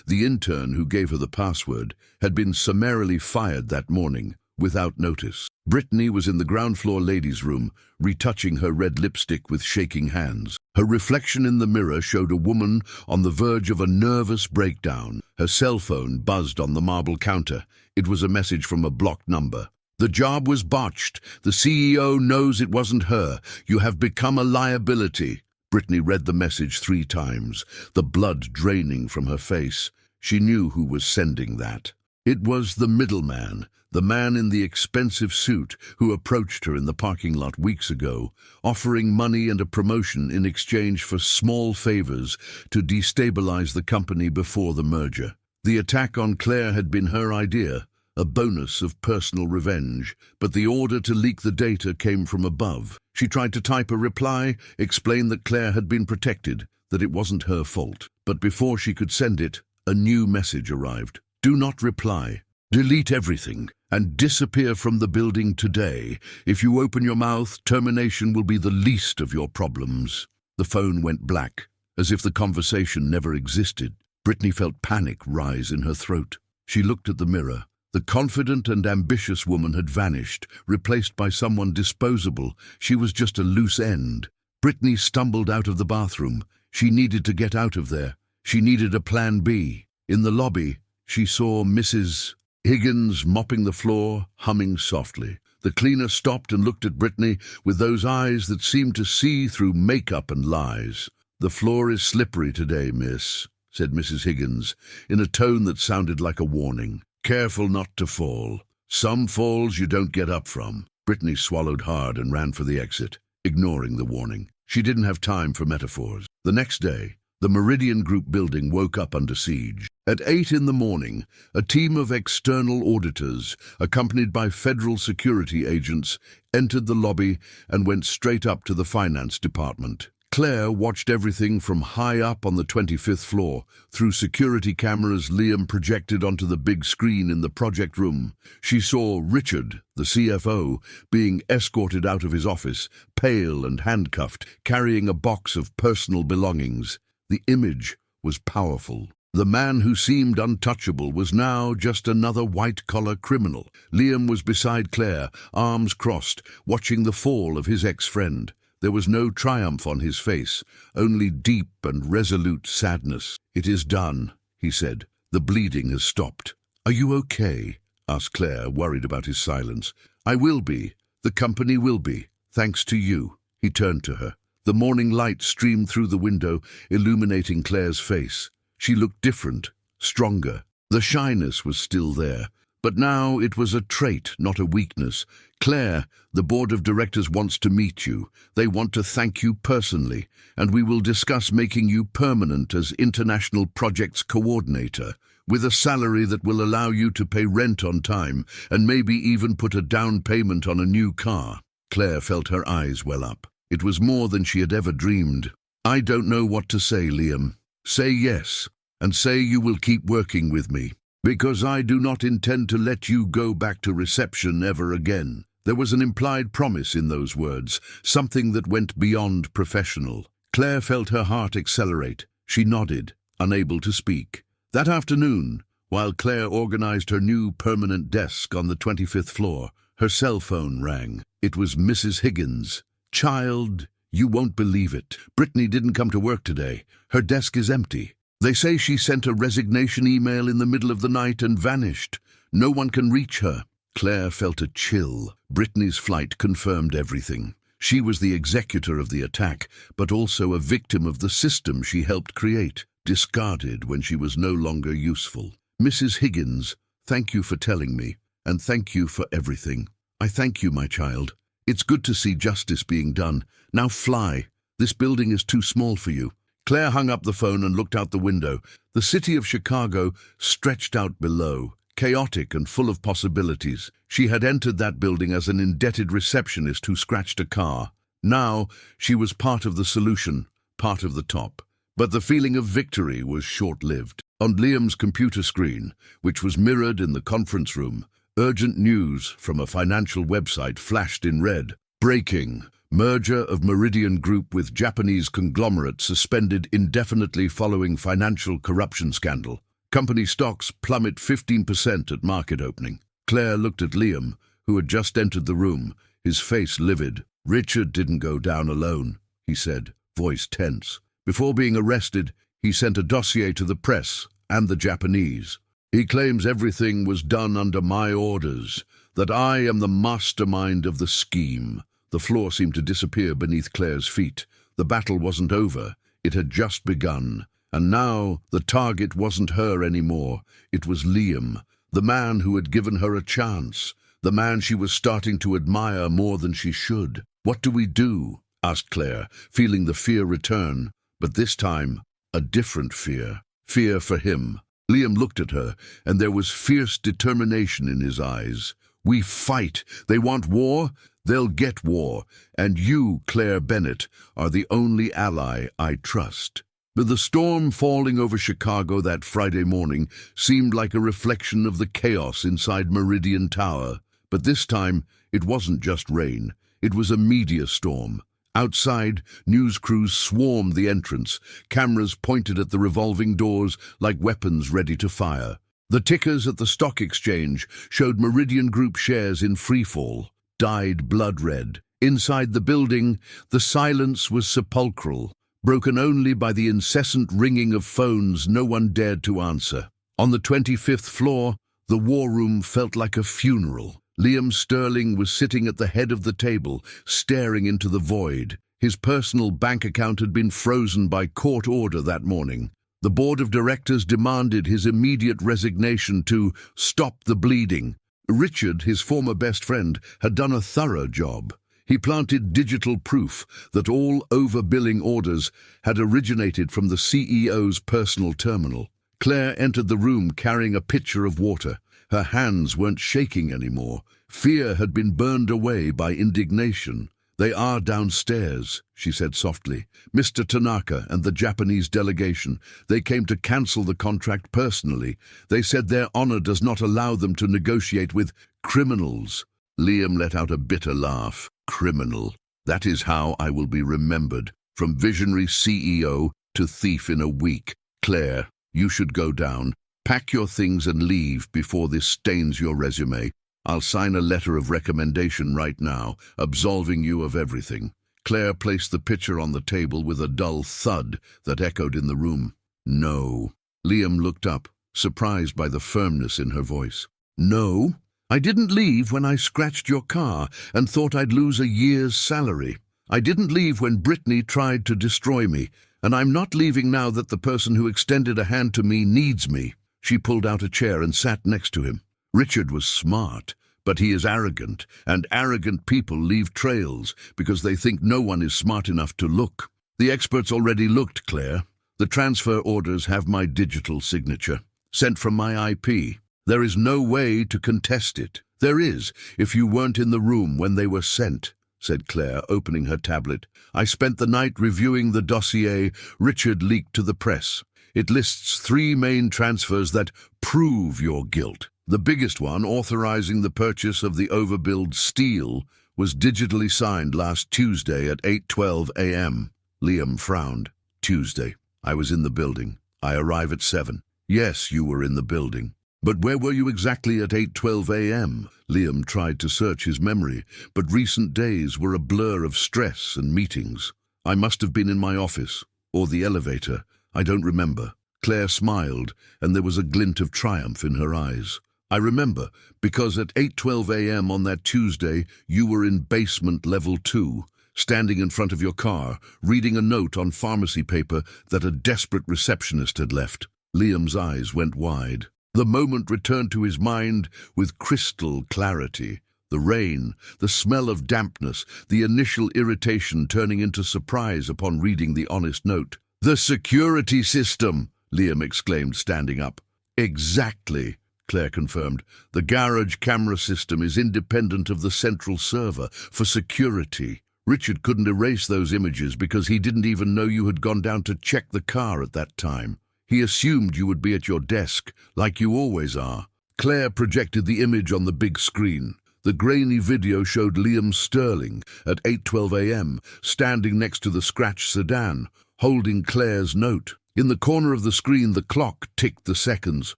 the intern who gave her the password, had been summarily fired that morning, without notice. Brittany was in the ground floor ladies' room, retouching her red lipstick with shaking hands. Her reflection in the mirror showed a woman on the verge of a nervous breakdown. Her cell phone buzzed on the marble counter. It was a message from a blocked number. The job was botched. The CEO knows it wasn't her. You have become a liability. Brittany read the message 3 times, the blood draining from her face. She knew who was sending that. It was the middleman, the man in the expensive suit who approached her in the parking lot weeks ago, offering money and a promotion in exchange for small favors to destabilize the company before the merger. The attack on Claire had been her idea, a bonus of personal revenge, but the order to leak the data came from above. She tried to type a reply, explain that Claire had been protected, that it wasn't her fault. But before she could send it, a new message arrived. Do not reply. Delete everything and disappear from the building today. If you open your mouth, termination will be the least of your problems. The phone went black, as if the conversation never existed. Brittany felt panic rise in her throat. She looked at the mirror. The confident and ambitious woman had vanished, replaced by someone disposable. She was just a loose end. Brittany stumbled out of the bathroom. She needed to get out of there. She needed a plan B. In the lobby, she saw Mrs. Higgins mopping the floor, humming softly. The cleaner stopped and looked at Brittany with those eyes that seemed to see through makeup and lies. The floor is slippery today, miss, said Mrs. Higgins, in a tone that sounded like a warning. Careful not to fall. Some falls you don't get up from. Brittany swallowed hard and ran for the exit, ignoring the warning. She didn't have time for metaphors. The next day, The Meridian Group building woke up under siege. At 8 in the morning, a team of external auditors, accompanied by federal security agents, entered the lobby and went straight up to the finance department. Claire watched everything from high up on the 25th floor. Through security cameras Liam projected onto the big screen in the project room. She saw Richard, the CFO, being escorted out of his office, pale and handcuffed, carrying a box of personal belongings. The image was powerful. The man who seemed untouchable was now just another white-collar criminal. Liam was beside Claire, arms crossed, watching the fall of his ex-friend. There was no triumph on his face, only deep and resolute sadness. "It is done," he said. "The bleeding has stopped." "Are you okay?" asked Claire, worried about his silence. "I will be. The company will be. Thanks to you." He turned to her. The morning light streamed through the window, illuminating Claire's face. She looked different, stronger. The shyness was still there, but now it was a trait, not a weakness. "Claire, the board of directors wants to meet you. They want to thank you personally, and we will discuss making you permanent as international projects coordinator, with a salary that will allow you to pay rent on time and maybe even put a down payment on a new car." Claire felt her eyes well up. It was more than she had ever dreamed. "I don't know what to say, Liam. Say yes, and say you will keep working with me, because I do not intend to let you go back to reception ever again." There was an implied promise in those words, something that went beyond professional. Claire felt her heart accelerate. She nodded, unable to speak. That afternoon, while Claire organized her new permanent desk on the 25th floor, her cell phone rang. It was Mrs. Higgins. "Child, you won't believe it. Brittany didn't come to work today. Her desk is empty. They say she sent a resignation email in the middle of the night and vanished. No one can reach her." Claire felt a chill. Brittany's flight confirmed everything. She was the executor of the attack, but also a victim of the system she helped create, discarded when she was no longer useful. "Mrs. Higgins, thank you for telling me, and thank you for everything." "I thank you, my child. It's good to see justice being done. Now fly. This building is too small for you." Claire hung up the phone and looked out the window. The city of Chicago stretched out below, chaotic and full of possibilities. She had entered that building as an indebted receptionist who scratched a car. Now she was part of the solution, part of the top. But the feeling of victory was short-lived. On Liam's computer screen, which was mirrored in the conference room, urgent news from a financial website flashed in red. "Breaking. Merger of Meridian Group with Japanese conglomerate suspended indefinitely following financial corruption scandal. Company stocks plummet 15% at market opening." Claire looked at Liam, who had just entered the room, his face livid. "Richard didn't go down alone," he said, voice tense. "Before being arrested, he sent a dossier to the press and the Japanese. He claims everything was done under my orders, that I am the mastermind of the scheme." The floor seemed to disappear beneath Claire's feet. The battle wasn't over. It had just begun. And now the target wasn't her anymore. It was Liam, the man who had given her a chance, the man she was starting to admire more than she should. "What do we do?" asked Claire, feeling the fear return, but this time a different fear. Fear for him. Liam looked at her, and there was fierce determination in his eyes. "We fight. They want war. They'll get war. And you, Claire Bennett, are the only ally I trust." But the storm falling over Chicago that Friday morning seemed like a reflection of the chaos inside Meridian Tower. But this time, it wasn't just rain. It was a media storm. Outside, news crews swarmed the entrance, cameras pointed at the revolving doors like weapons ready to fire. The tickers at the stock exchange showed Meridian Group shares in freefall, dyed blood red. Inside the building, the silence was sepulchral, broken only by the incessant ringing of phones no one dared to answer. On the 25th floor, the war room felt like a funeral. Liam Sterling was sitting at the head of the table, staring into the void. His personal bank account had been frozen by court order that morning. The board of directors demanded his immediate resignation to stop the bleeding. Richard, his former best friend, had done a thorough job. He planted digital proof that all overbilling orders had originated from the CEO's personal terminal. Claire entered the room carrying a pitcher of water. Her hands weren't shaking anymore. Fear had been burned away by indignation. "They are downstairs," she said softly. "Mr. Tanaka and the Japanese delegation. They came to cancel the contract personally. They said their honor does not allow them to negotiate with criminals." Liam let out a bitter laugh. "Criminal. That is how I will be remembered. From visionary CEO to thief in a week. Claire, you should go down. Pack your things and leave before this stains your resume. I'll sign a letter of recommendation right now, absolving you of everything." Claire placed the pitcher on the table with a dull thud that echoed in the room. "No." Liam looked up, surprised by the firmness in her voice. "No? I didn't leave when I scratched your car and thought I'd lose a year's salary. I didn't leave when Brittany tried to destroy me, and I'm not leaving now that the person who extended a hand to me needs me." She pulled out a chair and sat next to him. "Richard was smart, but he is arrogant, and arrogant people leave trails because they think no one is smart enough to look. The experts already looked, Claire. The transfer orders have my digital signature, sent from my IP. There is no way to contest it." "There is, if you weren't in the room when they were sent," said Claire, opening her tablet. "I spent the night reviewing the dossier Richard leaked to the press. It lists 3 main transfers that prove your guilt. The biggest one, authorizing the purchase of the overbilled steel, was digitally signed last Tuesday at 8:12 a.m. Liam frowned. "Tuesday. I was in the building. I arrive at 7. "Yes, you were in the building. But where were you exactly at 8:12 a.m.? Liam tried to search his memory, but recent days were a blur of stress and meetings. "I must have been in my office, or the elevator. I don't remember." Claire smiled, and there was a glint of triumph in her eyes. "I remember, because at 8:12 a.m. on that Tuesday, you were in basement level 2, standing in front of your car, reading a note on pharmacy paper that a desperate receptionist had left." Liam's eyes went wide. The moment returned to his mind with crystal clarity. The rain, the smell of dampness, the initial irritation turning into surprise upon reading the honest note. "The security system!" Liam exclaimed, standing up. "Exactly," Claire confirmed. "The garage camera system is independent of the central server for security. Richard couldn't erase those images because he didn't even know you had gone down to check the car at that time. He assumed you would be at your desk, like you always are." Claire projected the image on the big screen. The grainy video showed Liam Sterling at 8:12 a.m., standing next to the scratched sedan, holding Claire's note. In the corner of the screen, the clock ticked the seconds.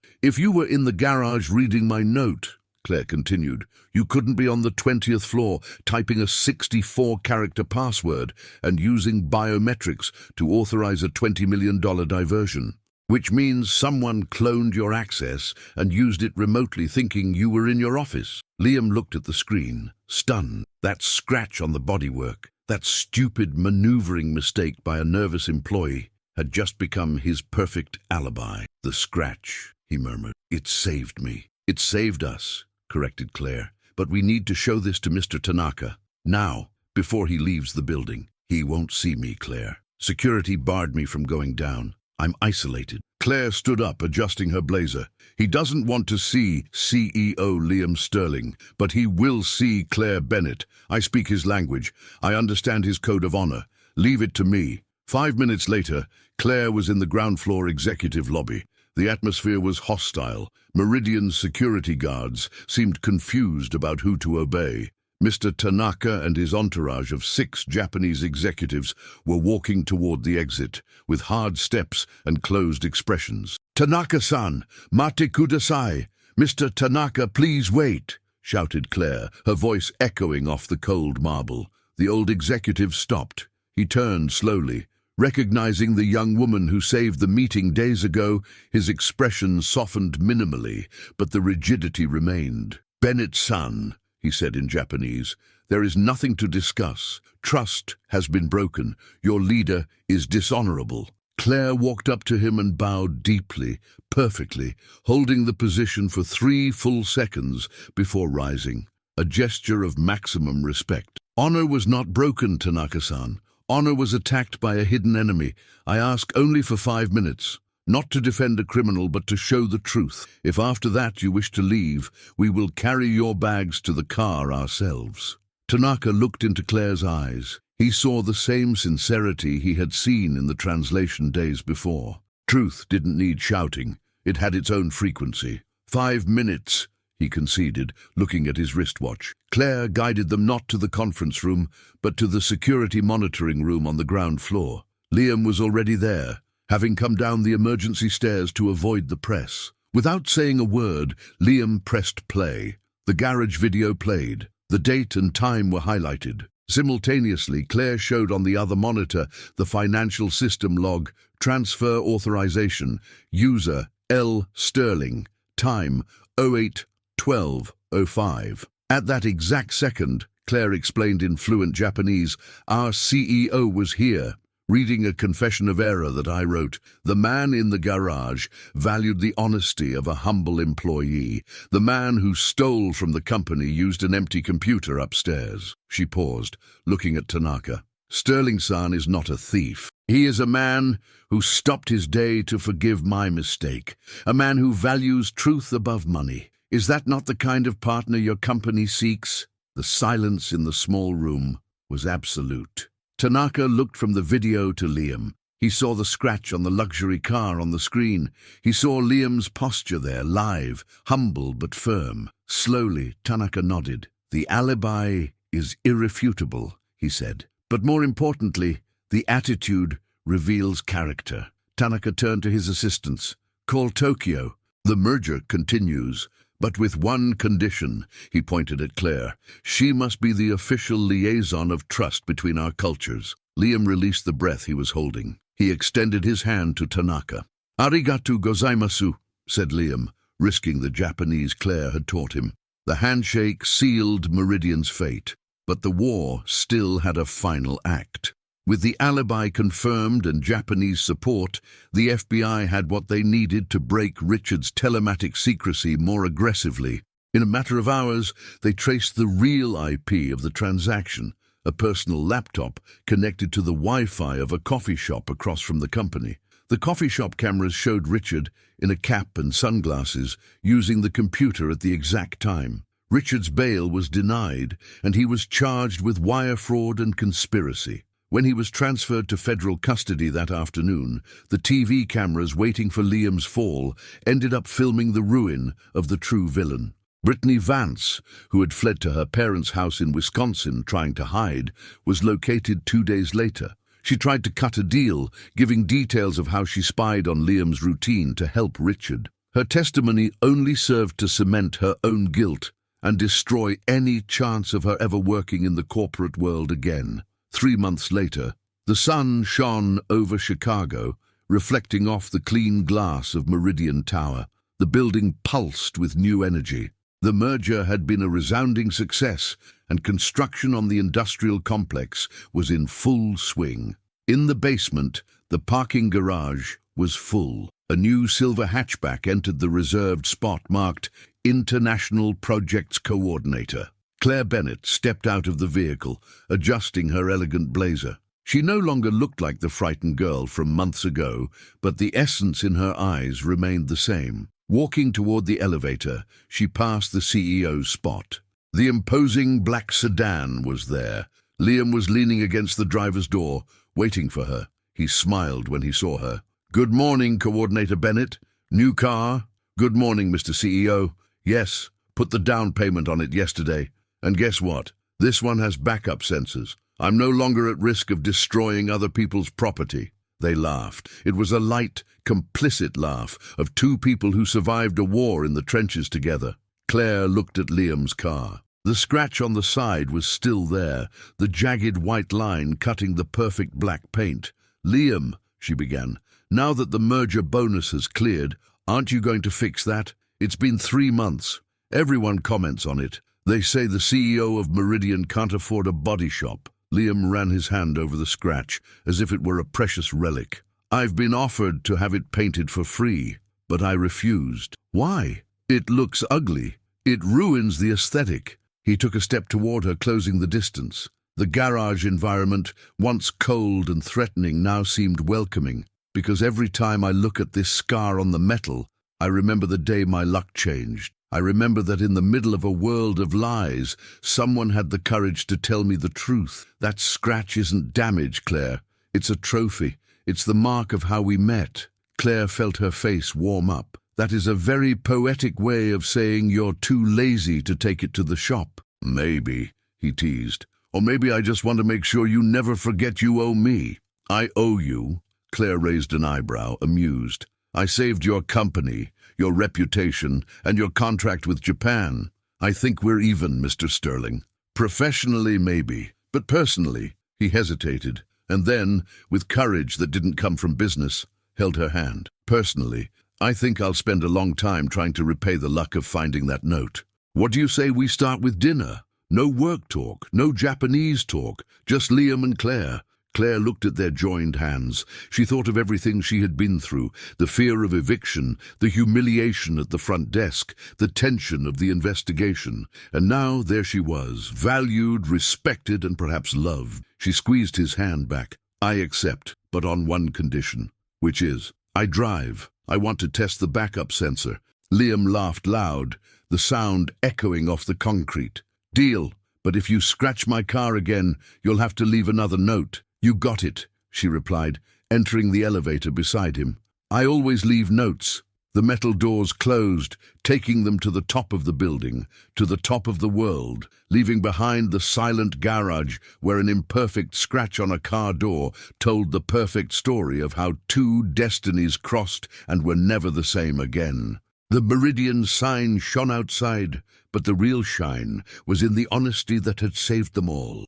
"If you were in the garage reading my note," Claire continued, "you couldn't be on the 20th floor typing a 64-character password and using biometrics to authorize a $20 million diversion. Which means someone cloned your access and used it remotely thinking you were in your office." Liam looked at the screen, stunned. That scratch on the bodywork, that stupid maneuvering mistake by a nervous employee, had just become his perfect alibi. "The scratch," he murmured. "It saved me." "It saved us," corrected Claire. "But we need to show this to Mr. Tanaka. Now, before he leaves the building. He won't see me, Claire. Security barred me from going down. I'm isolated." Claire stood up, adjusting her blazer. "He doesn't want to see CEO Liam Sterling, but he will see Claire Bennett. I speak his language. I understand his code of honor. Leave it to me." 5 minutes later, Claire was in the ground floor executive lobby. The atmosphere was hostile. Meridian's security guards seemed confused about who to obey. Mr. Tanaka and his entourage of 6 Japanese executives were walking toward the exit, with hard steps and closed expressions. "Tanaka-san, mate kudasai! Mr. Tanaka, please wait!" shouted Claire, her voice echoing off the cold marble. The old executive stopped. He turned slowly. Recognizing the young woman who saved the meeting days ago, his expression softened minimally, but the rigidity remained. "Bennett-san," he said in Japanese, "there is nothing to discuss. Trust has been broken. Your leader is dishonorable." Claire walked up to him and bowed deeply, perfectly, holding the position for 3 full seconds before rising, a gesture of maximum respect. Honor was not broken, Tanaka-san. Honor was attacked by a hidden enemy. I ask only for 5 minutes. Not to defend a criminal, but to show the truth. If after that you wish to leave, we will carry your bags to the car ourselves. Tanaka looked into Claire's eyes. He saw the same sincerity he had seen in the translation days before. Truth didn't need shouting. It had its own frequency. 5 minutes, he conceded, looking at his wristwatch. Claire guided them not to the conference room, but to the security monitoring room on the ground floor. Liam was already there, having come down the emergency stairs to avoid the press. Without saying a word, Liam pressed play. The garage video played. The date and time were highlighted. Simultaneously, Claire showed on the other monitor the financial system log, transfer authorization, user L. Sterling, time 08-12-05. At that exact second, Claire explained in fluent Japanese, our CEO was here. Reading a confession of error that I wrote, the man in the garage valued the honesty of a humble employee. The man who stole from the company used an empty computer upstairs. She paused, looking at Tanaka. Sterling-san is not a thief. He is a man who stopped his day to forgive my mistake. A man who values truth above money. Is that not the kind of partner your company seeks? The silence in the small room was absolute. Tanaka looked from the video to Liam. He saw the scratch on the luxury car on the screen. He saw Liam's posture there, live, humble but firm. Slowly, Tanaka nodded. The alibi is irrefutable, he said. But more importantly, the attitude reveals character. Tanaka turned to his assistants. Call Tokyo. The merger continues. But with one condition, he pointed at Claire. She must be the official liaison of trust between our cultures. Liam released the breath he was holding. He extended his hand to Tanaka. Arigatou gozaimasu, said Liam, risking the Japanese Claire had taught him. The handshake sealed Meridian's fate, but the war still had a final act. With the alibi confirmed and Japanese support, the FBI had what they needed to break Richard's telematic secrecy more aggressively. In a matter of hours, they traced the real IP of the transaction, a personal laptop connected to the Wi-Fi of a coffee shop across from the company. The coffee shop cameras showed Richard, in a cap and sunglasses, using the computer at the exact time. Richard's bail was denied, and he was charged with wire fraud and conspiracy. When he was transferred to federal custody that afternoon, the TV cameras waiting for Liam's fall ended up filming the ruin of the true villain. Brittany Vance, who had fled to her parents' house in Wisconsin trying to hide, was located 2 days later. She tried to cut a deal, giving details of how she spied on Liam's routine to help Richard. Her testimony only served to cement her own guilt and destroy any chance of her ever working in the corporate world again. 3 months later, the sun shone over Chicago, reflecting off the clean glass of Meridian Tower. The building pulsed with new energy. The merger had been a resounding success, and construction on the industrial complex was in full swing. In the basement, the parking garage was full. A new silver hatchback entered the reserved spot marked International Projects Coordinator. Claire Bennett stepped out of the vehicle, adjusting her elegant blazer. She no longer looked like the frightened girl from months ago, but the essence in her eyes remained the same. Walking toward the elevator, she passed the CEO's spot. The imposing black sedan was there. Liam was leaning against the driver's door, waiting for her. He smiled when he saw her. "Good morning, Coordinator Bennett. New car?" "Good morning, Mr. CEO. Yes, put the down payment on it yesterday. And guess what? This one has backup sensors. I'm no longer at risk of destroying other people's property." They laughed. It was a light, complicit laugh of two people who survived a war in the trenches together. Claire looked at Liam's car. The scratch on the side was still there, the jagged white line cutting the perfect black paint. "Liam," she began, "now that the merger bonus has cleared, aren't you going to fix that? It's been 3 months. Everyone comments on it. They say the CEO of Meridian can't afford a body shop." Liam ran his hand over the scratch, as if it were a precious relic. "I've been offered to have it painted for free, but I refused." "Why?" "It looks ugly. It ruins the aesthetic." He took a step toward her, closing the distance. The garage environment, once cold and threatening, now seemed welcoming, because every time I look at this scar on the metal, I remember the day my luck changed. I remember that in the middle of a world of lies, someone had the courage to tell me the truth. That scratch isn't damage, Claire. It's a trophy. It's the mark of how we met. Claire felt her face warm up. That is a very poetic way of saying you're too lazy to take it to the shop. Maybe, he teased. Or maybe I just want to make sure you never forget you owe me. I owe you? Claire raised an eyebrow, amused. I saved your company, your reputation, and your contract with Japan. I think we're even, Mr. Sterling. Professionally, maybe, but personally, he hesitated, and then, with courage that didn't come from business, held her hand. Personally, I think I'll spend a long time trying to repay the luck of finding that note. What do you say we start with dinner? No work talk, no Japanese talk, just Liam and Claire. Claire looked at their joined hands. She thought of everything she had been through, the fear of eviction, the humiliation at the front desk, the tension of the investigation. And now there she was, valued, respected, and perhaps loved. She squeezed his hand back. I accept, but on one condition, which is, I drive. I want to test the backup sensor. Liam laughed loud, the sound echoing off the concrete. Deal, but if you scratch my car again, you'll have to leave another note. You got it, she replied, entering the elevator beside him. I always leave notes. The metal doors closed, taking them to the top of the building, to the top of the world, leaving behind the silent garage where an imperfect scratch on a car door told the perfect story of how two destinies crossed and were never the same again. The Meridian sign shone outside, but the real shine was in the honesty that had saved them all.